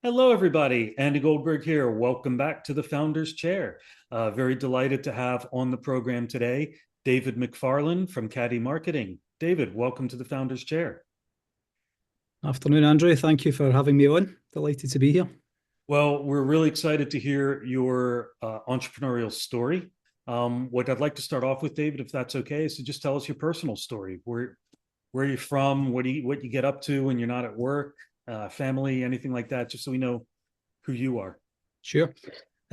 Hello, everybody. Andy Goldberg here. Welcome back to the Founder's Chair. Very delighted to have on the program today David McFarland from Caddie Marketing. David, welcome to the Founder's Chair. Afternoon, Andrew. Thank you for having me on. Delighted to be here. Well, we're really excited to hear your entrepreneurial story. What I'd like to start off with, David, if that's okay, is to just tell us your personal story. Where you're from, what you get up to when you're not at work, family, anything like that, just so we know who you are. Sure.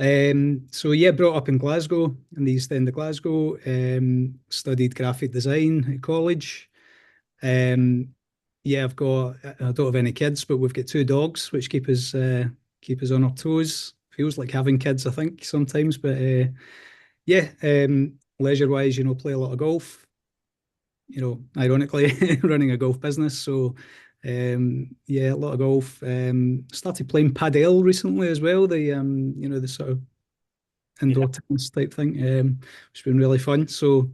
So yeah, brought up in Glasgow, in the East End of Glasgow. Studied graphic design at college. Um, yeah, I don't have any kids, but we've got two dogs, which keep us on our toes. Feels like having kids, I think, sometimes. But yeah, leisure-wise, play a lot of golf. Ironically, running a golf business. So, yeah, a lot of golf. Started playing padel recently as well. The sort of Yeah, indoor tennis type thing, which has been really fun. So,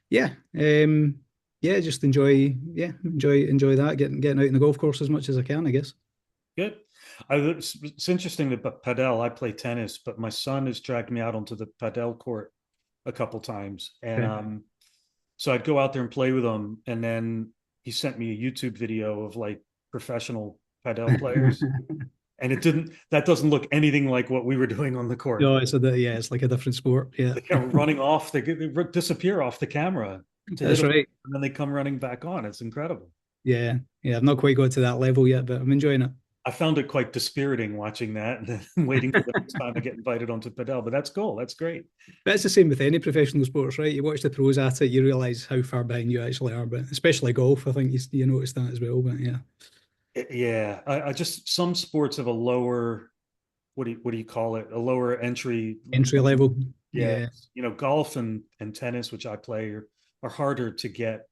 yeah, yeah, just enjoy that. Getting out in the golf course as much as I can, I guess. good. It's interesting that padel. I play tennis, but my son has dragged me out onto the padel court a couple times, and Okay. so I'd go out there and play with him, and then he sent me a YouTube video of like professional padel players, and it didn't. That doesn't look anything like what we were doing on the court. No, yeah, it's like a different sport. Yeah, They running off, they disappear off the camera to hit that's a, right. and then they come running back on. It's incredible. Yeah, yeah, I've not quite got to that level yet, but I'm enjoying it. I found it quite dispiriting watching that and then waiting for the next time to get invited onto padel. But that's cool. That's great. But it's the same with any professional sports, right? You watch the pros at it, you realise how far behind you actually are. But especially golf, I think you notice that as well. But yeah, Yeah, I just some sports have a lower what do you call it? A lower entry. entry level. Yeah, Yeah, golf and tennis, which I play, are harder to get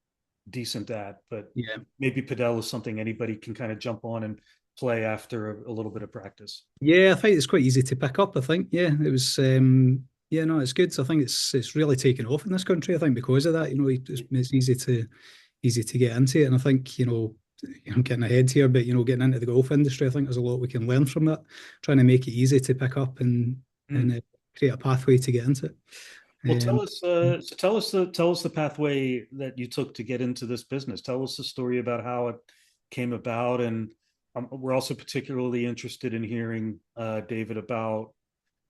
decent at. But yeah, maybe padel is something anybody can kind of jump on and play after a little bit of practice. yeah. I think it's quite easy to pick up. I think. Yeah, it was. Yeah, no, it's good. So I think it's really taken off in this country. I think because of that, it's easy to get into it. And I think I'm getting ahead here, but getting into the golf industry, I think there's a lot we can learn from that. Trying to make it easy to pick up and Mm. create a pathway to get into Well, it. tell us the pathway that you took to get into this business. Tell us the story about how it came about, and we're also particularly interested in hearing, David, about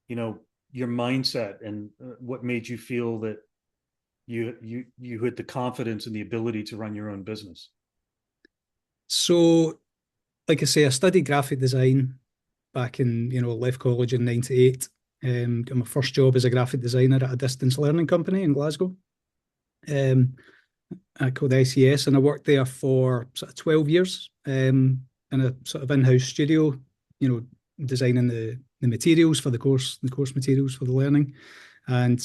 you know your mindset and what made you feel that you had the confidence and the ability to run your own business. So, like I say, I studied graphic design back in, left college in '98. Got my first job as a graphic designer at a distance learning company in Glasgow, um, called ICS, and I worked there for sort of 12 years in a sort of in-house studio, designing the materials for the course materials for the learning. And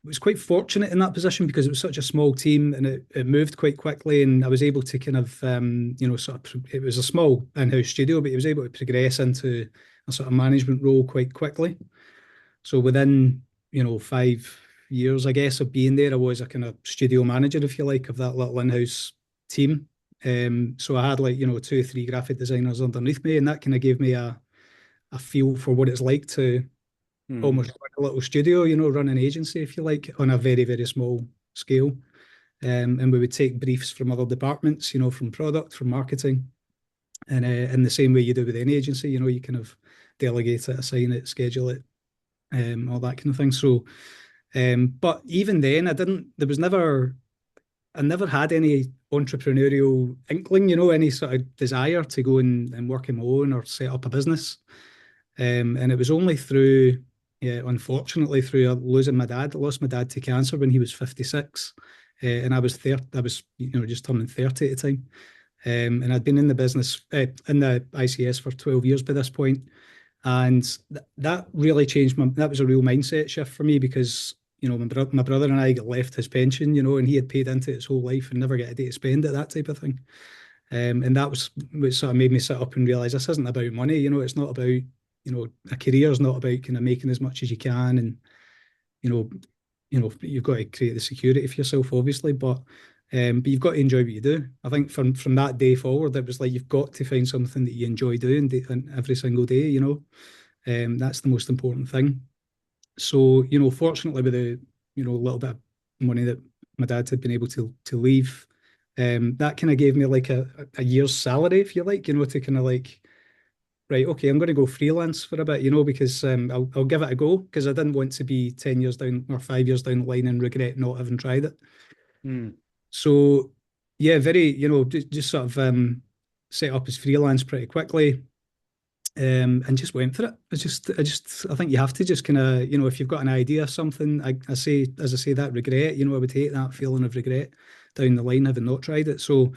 was quite fortunate in that position because it was such a small team and it moved quite quickly, and I was able to kind of it was a small in-house studio, but it was able to progress into a sort of management role quite quickly. So within 5 years, I guess, of being there, I was a kind of studio manager, if you like, of that little in-house team. So I had like two or three graphic designers underneath me, and that kind of gave me a feel for what it's like to Hmm. almost like a little studio, run an agency, if you like, on a very, very small scale. And we would take briefs from other departments, from product, from marketing. And in the same way you do with any agency, you kind of delegate it, assign it, schedule it, all that kind of thing. So, but even then, I never had any entrepreneurial inkling, any sort of desire to go and work on my own or set up a business. And it was only through, yeah, unfortunately, through losing my dad. I lost my dad to cancer when he was 56, and I was 30. I was, just turning 30 at the time. And I'd been in the business, in the ICS for 12 years by this point, and that really changed my. That was a real mindset shift for me because my brother and I got left his pension, and he had paid into it his whole life and never get a day to spend it, that type of thing. And that was what sort of made me sit up and realize this isn't about money. It's not about, a career is not about kind of making as much as you can. And, you know, you've got to create the security for yourself, obviously. But But you've got to enjoy what you do. I think from that day forward, it was like you've got to find something that you enjoy doing every single day. That's the most important thing. So, fortunately, with the little bit of money that my dad had been able to leave, that kind of gave me like a year's salary, if you like, to kind of like, right, okay, I'm going to go freelance for a bit, because I'll give it a go because I didn't want to be 10 years down or 5 years down the line and regret not having tried it. Mm, So, yeah, very, just sort of set up as freelance pretty quickly, and just went for it. I think you have to just kind of, if you've got an idea of something, as I say, that regret, I would hate that feeling of regret down the line having not tried it. So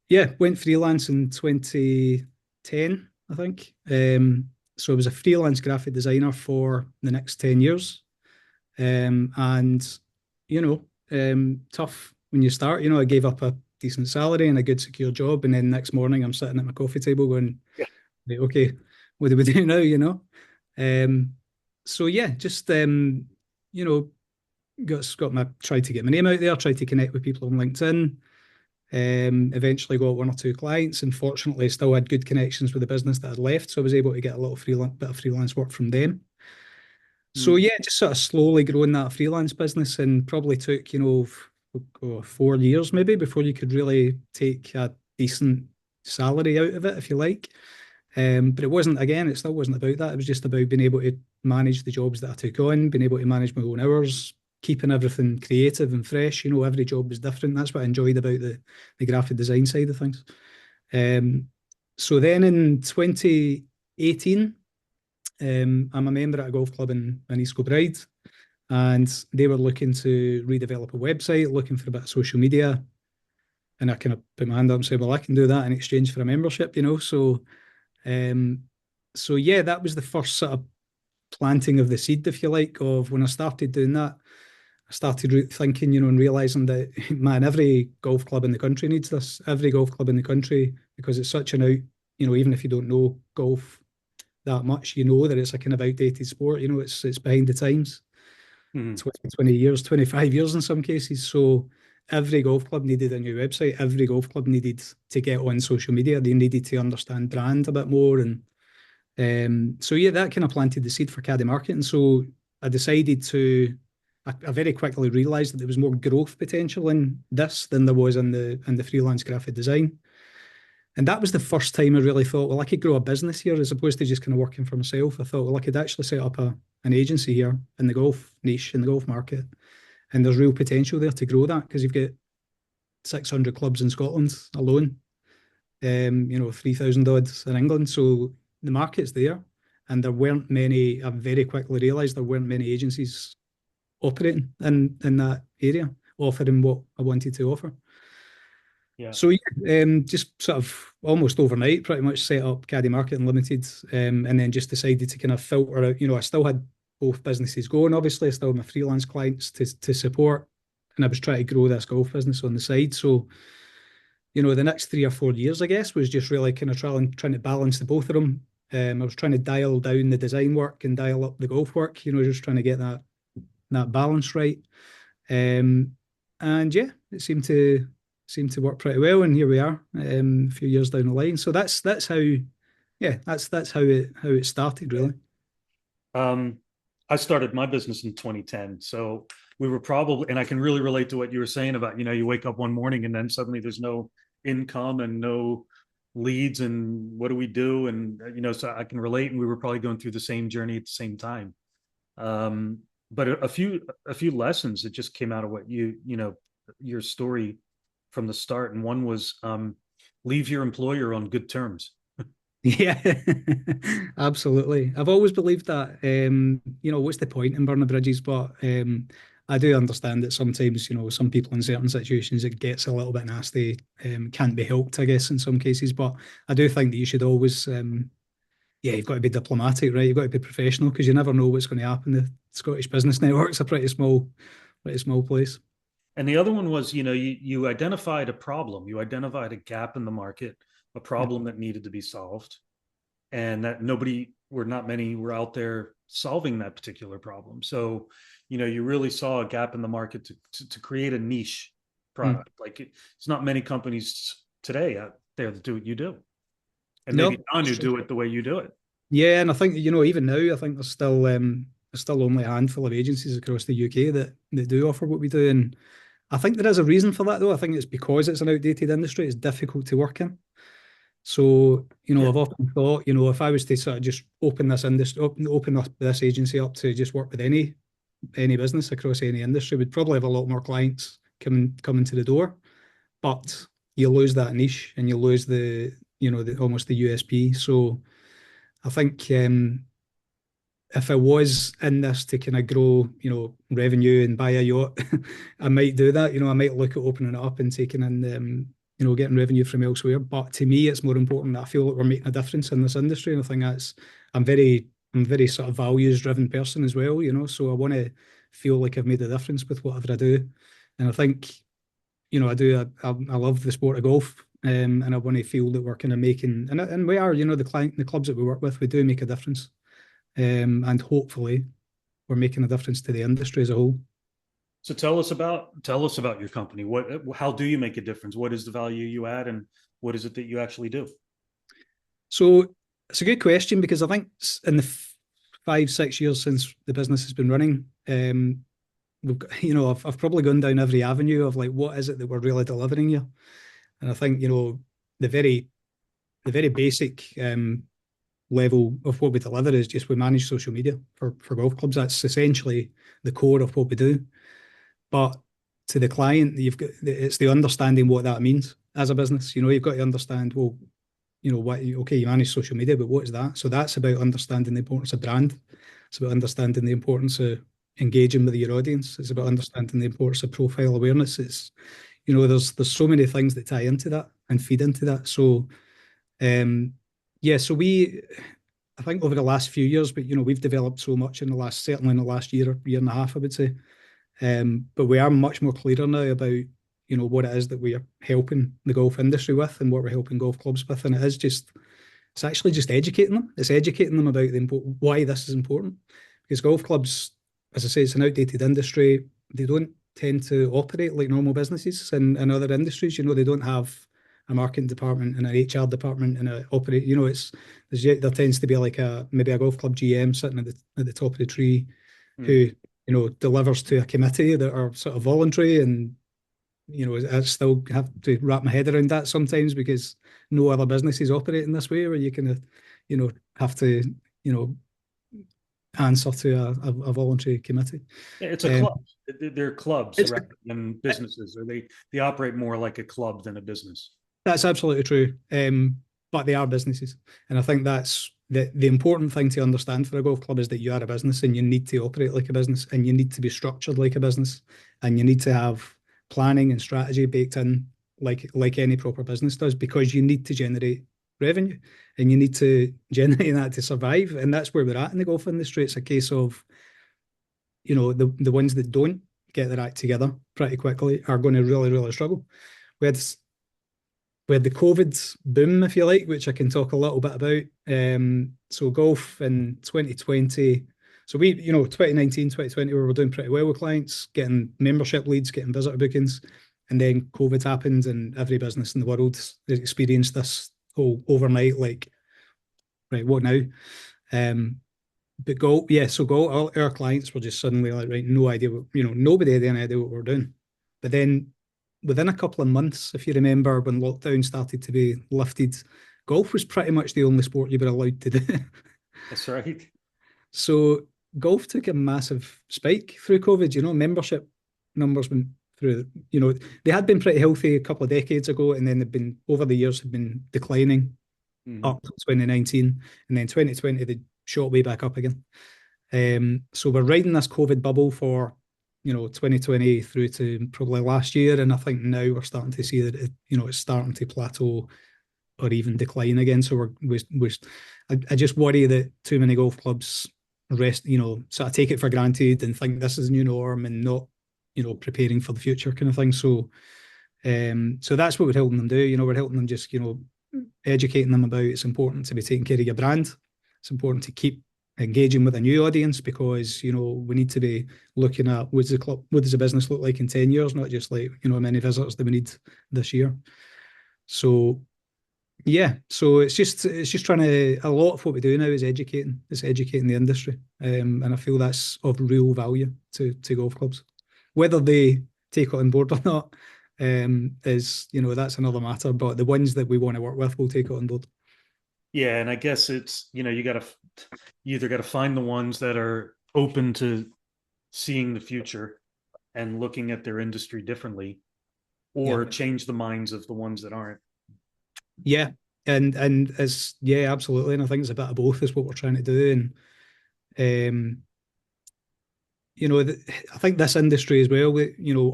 yeah, went freelance in 2010, I think. So I was a freelance graphic designer for the next 10 years. And, tough when you start, I gave up a decent salary and a good secure job. And then next morning I'm sitting at my coffee table going, yeah. right, okay, what do we do now? Um, so yeah, just you know, tried to get my name out there, tried to connect with people on LinkedIn. Eventually got one or two clients, and fortunately still had good connections with the business that I'd left, so I was able to get a little bit of freelance work from them. So Mm, yeah, just sort of slowly growing that freelance business, and probably took 4 years maybe before you could really take a decent salary out of it, if you like. But it still wasn't about that. It was just about being able to manage the jobs that I took on, being able to manage my own hours, keeping everything creative and fresh. Every job was different. That's what I enjoyed about the graphic design side of things. Um, so then in 2018, I'm a member at a golf club in East Kilbride, and they were looking to redevelop a website, looking for a bit of social media. And I kind of put my hand up and said, well, I can do that in exchange for a membership. Um, so yeah, that was the first sort of planting of the seed, if you like, of when I started doing that. I started thinking, and realizing that, man, every golf club in the country needs this. Every golf club in the country, because it's such an even if you don't know golf that much, that it's a kind of outdated sport. It's behind the times. mm, 20 years, 25 years in some cases. So every golf club needed a new website. Every golf club needed to get on social media. They needed to understand brand a bit more. And so yeah, that kind of planted the seed for Caddie marketing. So I decided I very quickly realised that there was more growth potential in this than there was in the freelance graphic design. And that was the first time I really thought, well, I could grow a business here as opposed to just kind of working for myself. I thought, well, I could actually set up an agency here in the golf niche, in the golf market. And there's real potential there to grow that because you've got 600 clubs in Scotland alone, 3,000 odds in England. So the market's there. And there weren't many, I very quickly realised there weren't many agencies operating in that area, offering what I wanted to offer. yeah. So yeah, just sort of almost overnight, pretty much set up Caddie Marketing Limited, and then just decided to kind of filter out. I still had both businesses going. Obviously, I still had my freelance clients to support, and I was trying to grow this golf business on the side. So the next 3 or 4 years, I guess, was just really kind of trying to balance the both of them. I was trying to dial down the design work and dial up the golf work. Just trying to get that balance right. Um, and yeah, it seemed to work pretty well, and here we are, a few years down the line. So that's how, yeah, that's how it started really. Um, I started my business in 2010. So we were probably, and I can really relate to what you were saying about, you wake up one morning and then suddenly there's no income and no leads and what do we do? And, so I can relate, and we were probably going through the same journey at the same time. Um, but a few lessons that just came out of what your story from the start. And one was, leave your employer on good terms. Yeah, absolutely. I've always believed that. What's the point in burning bridges? But I do understand that sometimes, some people in certain situations it gets a little bit nasty. Can't be helped, I guess, in some cases. But I do think that you should always, yeah, you've got to be diplomatic, right? You've got to be professional because you never know what's going to happen. The Scottish business network's a pretty small place. And the other one was, you identified a problem, you identified a gap in the market, a Yeah. problem that needed to be solved, and that not many were out there solving that particular problem. So, you really saw a gap in the market to create a niche Mm. product. Like it's not many companies today out there that do what you do, and maybe No, none it's who true. do it the way you do it. Yeah, and I think even now, I think there's still only a handful of agencies across the UK that do offer what we do, and I think there is a reason for that though. I think it's because it's an outdated industry. It's difficult to work in. So, Yeah. I've often thought, if I was to sort of just open this industry, open up this agency up to just work with any business across any industry, we'd probably have a lot more clients coming to the door. But you lose that niche and you lose almost the USP. So I think if I was in this to kind of grow, revenue and buy a yacht, I might do that. I might look at opening it up and taking in, getting revenue from elsewhere. But to me, it's more important that I feel that we're making a difference in this industry. And I think I'm very sort of values driven person as well, so I want to feel like I've made a difference with whatever I do. And I think, I love the sport of golf. And I want to feel that we're kind of making, and we are, the clubs that we work with, we do make a difference. And hopefully we're making a difference to the industry as a whole. So tell us about your company. How do you make a difference? What is the value you add, and what is it that you actually do? So it's a good question because I think in the 5, 6 years since the business has been running, we've got, I've probably gone down every avenue of like, what is it that we're really delivering here? And I think, the very, the very basic level of what we deliver is just we manage social media for golf clubs. That's essentially the core of what we do. But to the client, it's the understanding what that means as a business. You've got to understand, well, what, okay, you manage social media, but what is that? So that's about understanding the importance of brand. It's about understanding the importance of engaging with your audience. It's about understanding the importance of profile awareness. It's, there's so many things that tie into that and feed into that. So yeah, so I think over the last few years, but we've developed so much certainly in the last year and a half, I would say. But we are much more clearer now about, what it is that we are helping the golf industry with and what we're helping golf clubs with. And it's actually just educating them. It's educating them about why this is important. Because golf clubs, as I say, it's an outdated industry. They don't tend to operate like normal businesses in other industries. They don't have a marketing department and an HR department and a operate. There tends to be like maybe a golf club GM sitting at the top of the tree Mm. who delivers to a committee that are sort of voluntary. And I still have to wrap my head around that sometimes because no other businesses operate in this way where you kind of have to you know answer to a voluntary committee. It's a um, club. They're clubs it's rather than businesses, or they operate more like a club than a business. That's absolutely true. But they are businesses. And I think that's the important thing to understand for a golf club is that you are a business and you need to operate like a business and you need to be structured like a business and you need to have planning and strategy baked in like any proper business does because you need to generate revenue and you need to generate that to survive. And that's where we're at in the golf industry. It's a case of, the ones that don't get their act together pretty quickly are going to really, really struggle. We had we had the COVID boom, if you like, which I can talk a little bit about. So golf in 2020. So 2019, 2020, we were doing pretty well with clients, getting membership leads, getting visitor bookings. And then COVID happened and every business in the world has experienced this whole overnight, like, right, what now? Um, but all our clients were just suddenly like, right, no idea nobody had any idea what we were doing. But then within a couple of months, if you remember, when lockdown started to be lifted, golf was pretty much the only sport you were allowed to do. That's right. So golf took a massive spike through COVID. Membership numbers went through. They had been pretty healthy a couple of decades ago, and then they've been over the years have been declining Mm. up to 2019, and then 2020 they shot way back up again. So we're riding this COVID bubble for 2020 through to probably last year, and I think now we're starting to see that it's starting to plateau or even decline again. So I just worry that too many golf clubs sort of take it for granted and think this is a new norm and not preparing for the future kind of thing. So that's what we're helping them do. We're helping them just educating them about it's important to be taking care of your brand. It's important to keep engaging with a new audience because, we need to be looking at what does the business look like in 10 years, not just like, how many visitors do we need this year. So yeah, so it's just trying to a lot of what we do now is educating. It's educating the industry, and I feel that's of real value to golf clubs. Whether they take it on board or not, is that's another matter. But the ones that we want to work with will take it on board. Yeah, and I guess it's, you either got to find the ones that are open to seeing the future and looking at their industry differently, Yeah, or change the minds of the ones that aren't. yeah, and it's yeah, absolutely. And I think it's a bit of both is what we're trying to do. And um, I think this industry as well,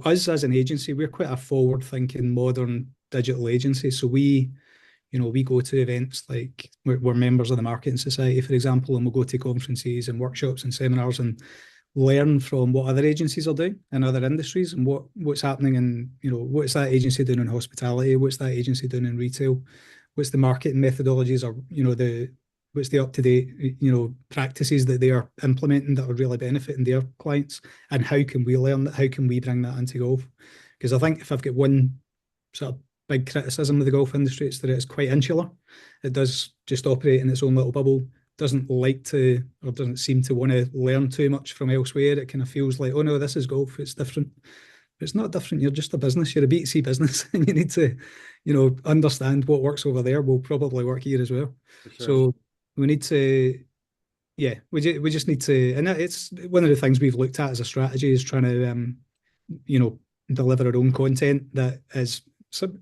us as an agency, we're quite a forward-thinking, modern digital agency. So we go to events like we're members of the Marketing Society, for example, and we'll go to conferences and workshops and seminars and learn from what other agencies are doing in other industries and what's happening and what's that agency doing in hospitality, what's that agency doing in retail, what's the marketing methodologies or the what's the up-to-date practices that they are implementing that are really benefiting their clients, and how can we learn that, how can we bring that into golf? Because I think if I've got one sort of big criticism of the golf industry, it's that it's quite insular. It does just operate in its own little bubble, doesn't like to or doesn't seem to want to learn too much from elsewhere. It kind of feels like, oh no, this is golf, it's different. But it's not different. You're just a business. You're a B2C business, and you need to, understand what works over there will probably work here as well. For sure. So we need to, yeah, we just need to, and it's one of the things we've looked at as a strategy is trying to, you know, deliver our own content that is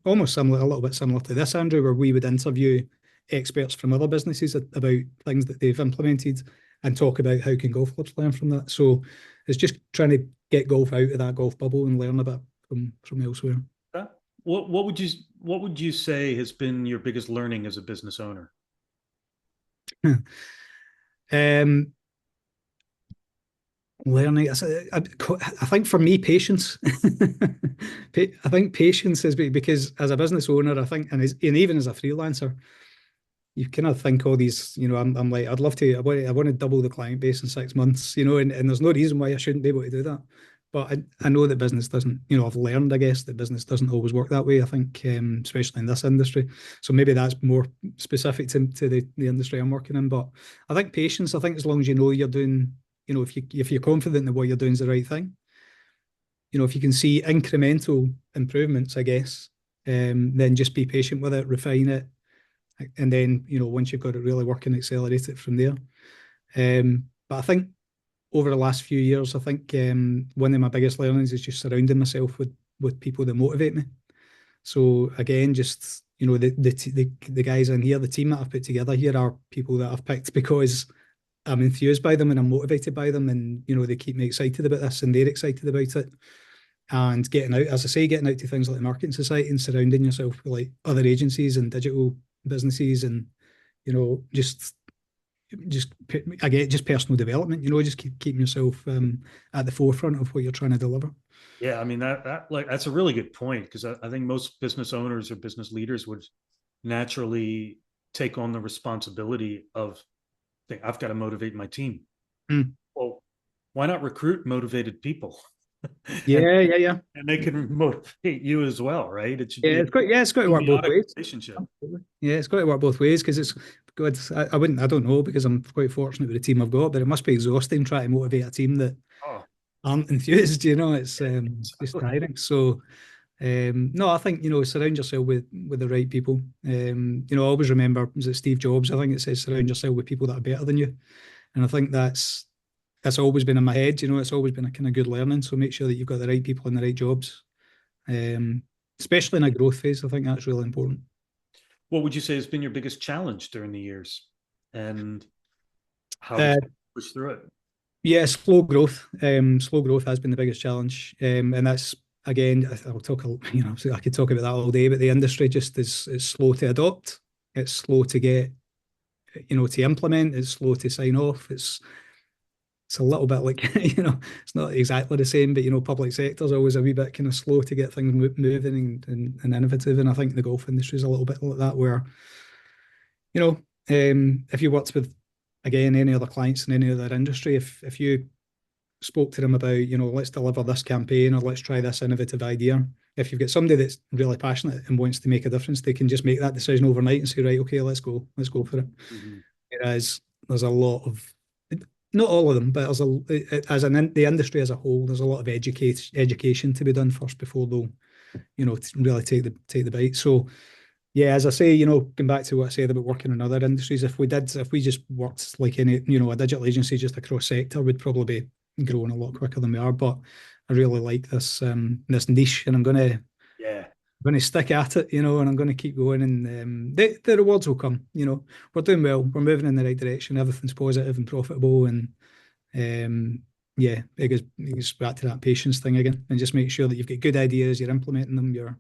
almost similar, a little bit similar to this, Andrew, where we would interview experts from other businesses about things that they've implemented and talk about how can golf clubs learn from that. So it's just trying to get golf out of that golf bubble and learn a bit from elsewhere. What would you say has been your biggest learning as a business owner? um, Learning, I think for me, patience. I think patience is because as a business owner, I think, and even as a freelancer, you kind of think all these, I'm like, I'd love to, I want to double the client base in 6 months, and there's no reason why I shouldn't be able to do that. But I know that business doesn't, I've learned, I guess, that business doesn't always work that way. I think, especially in this industry. So maybe that's more specific to the industry I'm working in. But I think patience, I think as long as you know you're doing, if you're confident that what you're doing is the right thing, if you can see incremental improvements, I guess, then just be patient with it, refine it, and then once you've got it really working, accelerate it from there. But I think over the last few years, I think one of my biggest learnings is just surrounding myself with people that motivate me. So again, just the guys in here, the team that I've put together here are people that I've picked because I'm enthused by them and I'm motivated by them, and they keep me excited about this and they're excited about it. And getting out, as I say, getting out to things like the Marketing Society and surrounding yourself with like other agencies and digital businesses, and just I get just personal development. Just keeping yourself at the forefront of what you're trying to deliver. Yeah, I mean that's a really good point, because I think most business owners or business leaders would naturally take on the responsibility of, think, I've got to motivate my team. Mm. Well, why not recruit motivated people? and Yeah, yeah, yeah. and they can motivate you as well, right? It should Yeah, be a it's got to work both symbiotic ways. relationship. Absolutely. Yeah, it's got to work both ways because it's good. I don't know because I'm quite fortunate with the team I've got, but it must be exhausting trying to motivate a team that Oh, aren't enthused. It's yeah, just exactly. tiring. So no, I think surround yourself with the right people. I always remember, was it Steve Jobs? I think it says surround yourself with people that are better than you, and I think that's always been in my head. It's always been a kind of good learning. So make sure that you've got the right people in the right jobs, um, especially in a growth phase. I think that's really important. What would you say has been your biggest challenge during the years, and how did Uh, you push through it? yeah, slow growth. Slow growth has been the biggest challenge, and that's again, I'll talk. I could talk about that all day. But the industry just is slow to adopt. It's slow to get, to implement. It's slow to sign off. It's a little bit like it's not exactly the same, but public sector is always a wee bit kind of slow to get things moving and innovative. And I think the golf industry is a little bit like that, where if you worked with again, any other clients in any other industry, if you spoke to them about, let's deliver this campaign or let's try this innovative idea. If you've got somebody that's really passionate and wants to make a difference, they can just make that decision overnight and say, right, okay, let's go for it. Mhm. Whereas there's a lot of, not all of them, but the industry as a whole, there's a lot of education to be done first before they'll, really take the bite. So yeah, as I say, going back to what I said about working in other industries, if we just worked like any, a digital agency just across sector, we'd probably be growing a lot quicker than we are. But I really like this niche, and Yeah. I'm going to stick at it, and I'm going to keep going, and the rewards will come. We're doing well, we're moving in the right direction, everything's positive and profitable, and um, yeah, it goes back to that patience thing again, and just make sure that you've got good ideas, you're implementing them, you're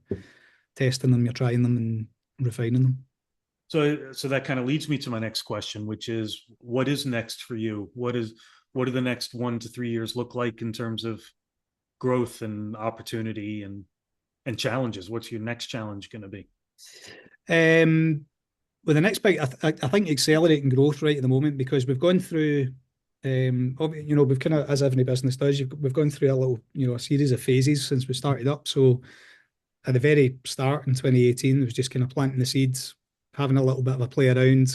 testing them, you're trying them, and refining them. So that kind of leads me to my next question, which is, what is next for you? What do the next 1 to 3 years look like in terms of growth and opportunity and challenges? What's your next challenge going to be? Um, well, the next big, I think accelerating growth right at the moment, because we've gone through, we've kind of, as every business does, we've gone through a little, a series of phases since we started up. So at the very start in 2018, it was just kind of planting the seeds, having a little bit of a play around,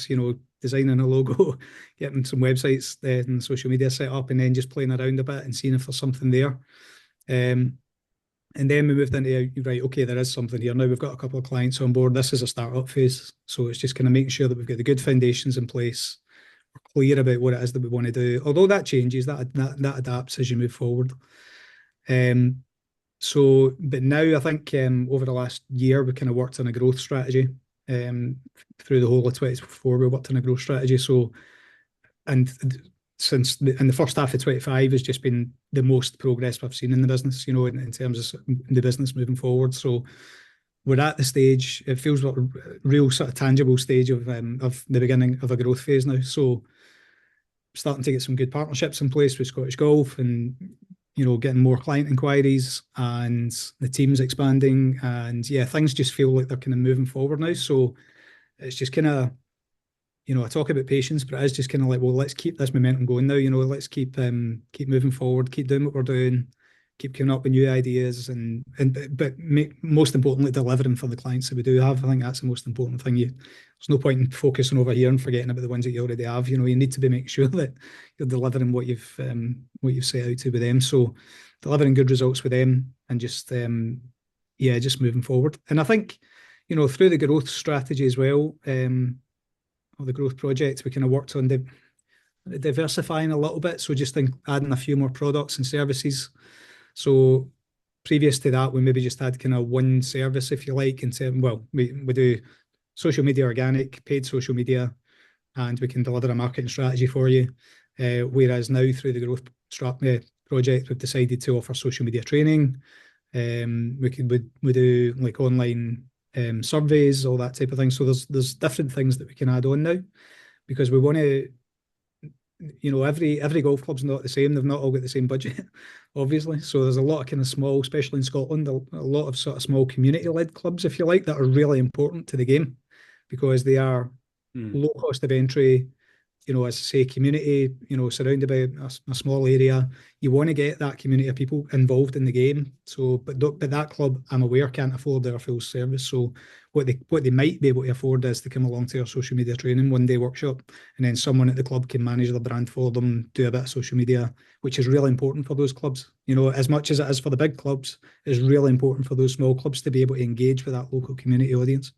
designing a logo, getting some websites and social media set up, and then just playing around a bit and seeing if there's something there. Um, and then we moved into, right, okay, there is something here. Now we've got a couple of clients on board. This is a startup phase. So it's just kind of making sure that we've got the good foundations in place. We're clear about what it is that we want to do. Although that changes, that adapts as you move forward. Um, but now I think over the last year, we kind of worked on a growth strategy. Through the whole of 2024, we worked on a growth strategy. So, and in the first half of 25 has just been the most progress we've seen in the business, in terms of the business moving forward. So we're at the stage, it feels like a real sort of tangible stage of the beginning of a growth phase now. So starting to get some good partnerships in place with Scottish Golf, and getting more client inquiries, and the team's expanding, and yeah, things just feel like they're kind of moving forward now. So it's just kind of, I talk about patience, but it is just kind of like, well, let's keep this momentum going now. Let's keep moving forward, keep doing what we're doing, keep coming up with new ideas, but most importantly, delivering for the clients that we do have. I think that's the most important thing. There's no point in focusing over here and forgetting about the ones that you already have. You need to be making sure that you're delivering what you've set out to with them. So delivering good results with them, and just just moving forward. And I think, through the growth strategy as well, or the growth project, we kind of worked on diversifying a little bit. So just adding a few more products and services. So previous to that, we maybe just had kind of one service, if you like, in terms, well, we do social media organic, paid social media, and we can deliver a marketing strategy for you. Whereas now, through the growth project, we've decided to offer social media training. We do like online surveys, all that type of thing. So there's different things that we can add on now, because we want to, every golf club's not the same. They've not all got the same budget, obviously. So there's a lot of kind of small, especially in Scotland, a lot of sort of small community-led clubs, if you like, that are really important to the game, because they are low cost of entry, as I say, community, surrounded by a small area. You want to get that community of people involved in the game. So, but that club, I'm aware, can't afford their full service. So what they might be able to afford is to come along to our social media training, one day workshop, and then someone at the club can manage the brand for them, do a bit of social media, which is really important for those clubs. As much as it is for the big clubs, it's really important for those small clubs to be able to engage with that local community audience.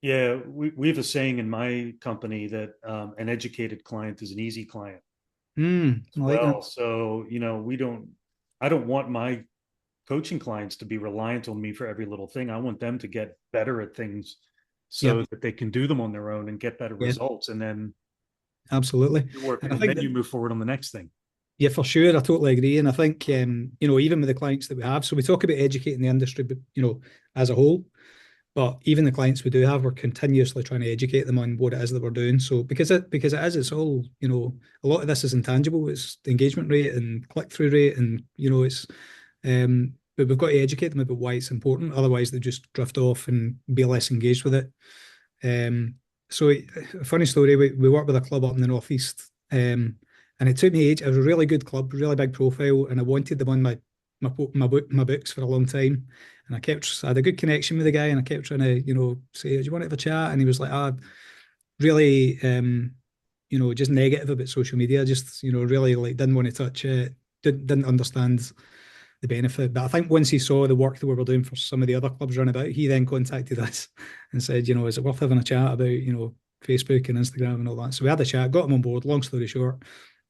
Yeah, we have a saying in my company that an educated client is an easy client I as like that. well. So, I don't want my coaching clients to be reliant on me for every little thing. I want them to get better at things Yep. so that they can do them on their own and get better Yeah, results. And then absolutely. you work, And I and think then that, you move forward on the next thing. yeah, for sure, I totally agree. And I think, even with the clients that we have, so we talk about educating the industry, but, as a whole, but even the clients we do have, we're continuously trying to educate them on what it is that we're doing. So it's all, a lot of this is intangible. It's the engagement rate and click-through rate, and, but we've got to educate them about why it's important. Otherwise, they just drift off and be less engaged with it. So, a funny story, we worked with a club up in the Northeast, and it took me age. It was a really good club, really big profile, and I wanted them on my books for a long time. And I had a good connection with the guy, and I kept trying to, say, "Do you want to have a chat?" And he was like, "Ah, really, just negative about social media. Just, really like didn't want to touch it. Didn't understand the benefit." But I think once he saw the work that we were doing for some of the other clubs around about, he then contacted us and said, "Is it worth having a chat about, Facebook and Instagram and all that?" So we had a chat, got him on board. Long story short,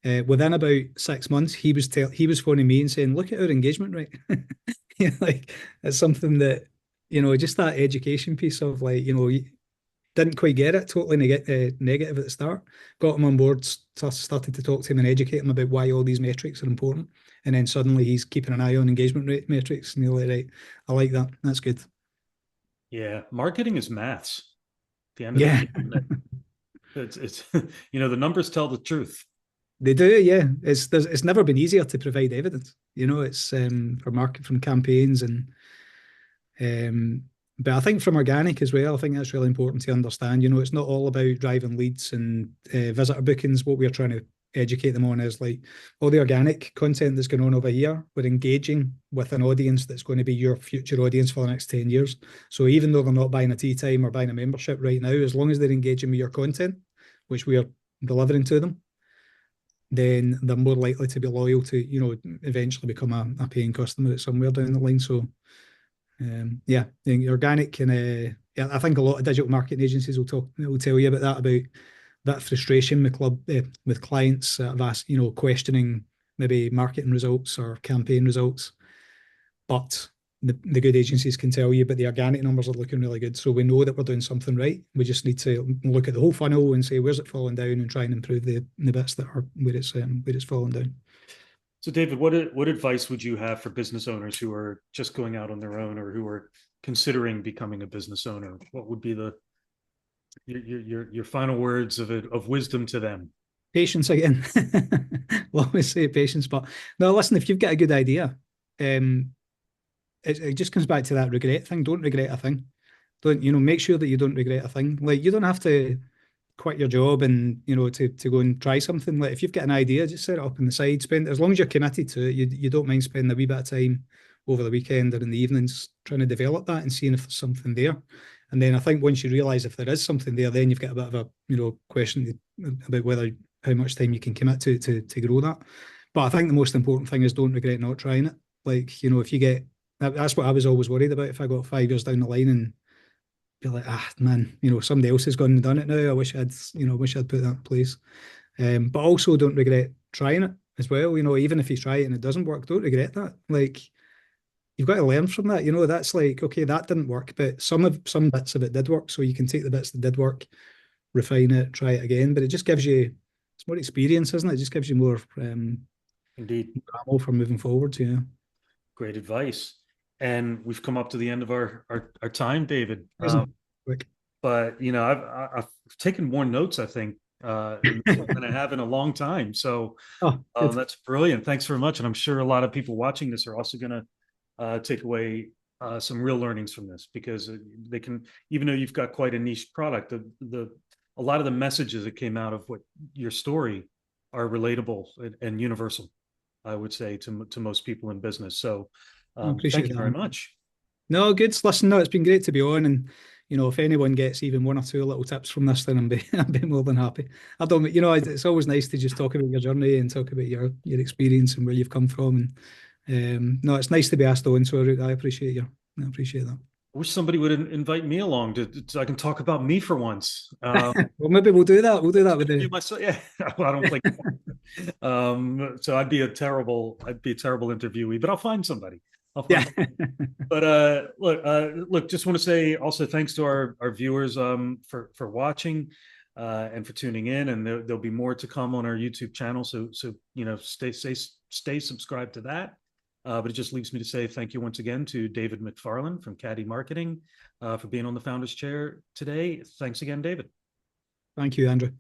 within about 6 months, he was phoning me and saying, "Look at our engagement rate." Like it's something that, just that education piece of like, didn't quite get it, totally negative at the start. Got him on board, started to talk to him and educate him about why all these metrics are important. And then suddenly he's keeping an ise on engagement rate metrics. And you're like, right, I like that. That's good. Yeah, marketing is maths. At the end of the Yeah, day, isn't it? It's the numbers tell the truth. they do. Yeah, it's never been easier to provide evidence. It's for market from campaigns and Um, but I think from organic as well, I think that's really important to understand. It's not all about driving leads and visitor bookings. What we're trying to educate them on is like all the organic content that's going on over here. We're engaging with an audience that's going to be your future audience for the next 10 years. So even though they're not buying a tea time or buying a membership right now, as long as they're engaging with your content, which we are delivering to them, then they're more likely to be loyal to, eventually become a paying customer at somewhere down the line. So yeah, the organic and yeah, I think a lot of digital marketing agencies will tell you about that frustration with clients that have asked, questioning maybe marketing results or campaign results. But the good agencies can tell you, but the organic numbers are looking really good. So we know that we're doing something right. We just need to look at the whole funnel and say where's it falling down and try and improve the bits that are where it's falling down. So, David, what advice would you have for business owners who are just going out on their own or who are considering becoming a business owner? What would be your final words of wisdom to them? Patience again. We'll always say patience, but no, listen, if you've got a good idea, um, it just comes back to that regret thing. Don't regret a thing. Don't, make sure that you don't regret a thing. Like you don't have to quit your job and, to go and try something. Like if you've got an idea, just set it up on the side, spend as long as you're committed to it, you don't mind spending a wee bit of time over the weekend or in the evenings trying to develop that and seeing if there's something there. And then I think once you realize if there is something there, then you've got a bit of a, question about whether how much time you can commit to grow that. But I think the most important thing is don't regret not trying it. Like, if you get that's what I was always worried about. If I got 5 years down the line and be like, ah, man, somebody else has gone and done it now. I wish I'd put that in place. But also don't regret trying it as well. Even if you try it and it doesn't work, don't regret that. Like you've got to learn from that. That's like, okay, that didn't work, but some bits of it did work. So you can take the bits that did work, refine it, try it again. But it just gives you it's more experience, isn't it? It just gives you more Indeed, ammo for moving forward. Yeah. great advice. And we've come up to the end of our time, David. Isn't quick. But I've taken more notes, I think, than I have in a long time. So Oh, good. that's brilliant. Thanks very much. And I'm sure a lot of people watching this are also going to take away some real learnings from this because they can, even though you've got quite a niche product, a lot of the messages that came out of what your story are relatable and universal, I would say, to most people in business. So I thank appreciate you very that. much. No, good. Listen, no, it's been great to be on, and if anyone gets even one or two little tips from this, then I'd be more than happy. I don't, it's always nice to just talk about your journey and talk about your experience and where you've come from, and no, it's nice to be asked on. So I appreciate I appreciate that. I wish somebody would invite me along so I can talk about me for once. Well, maybe we'll do that. We'll do that with the. Myself, yeah. Well, I don't play. So I'd be a terrible interviewee, but I'll find somebody. I'll Yeah. find. But look, just want to say also thanks to our viewers for watching and for tuning in, and there'll be more to come on our YouTube channel. So stay subscribed to that. But it just leaves me to say thank you once again to David McFarland from Caddie Marketing for being on the Founders Chair today. Thanks again, David. Thank you, Andrew.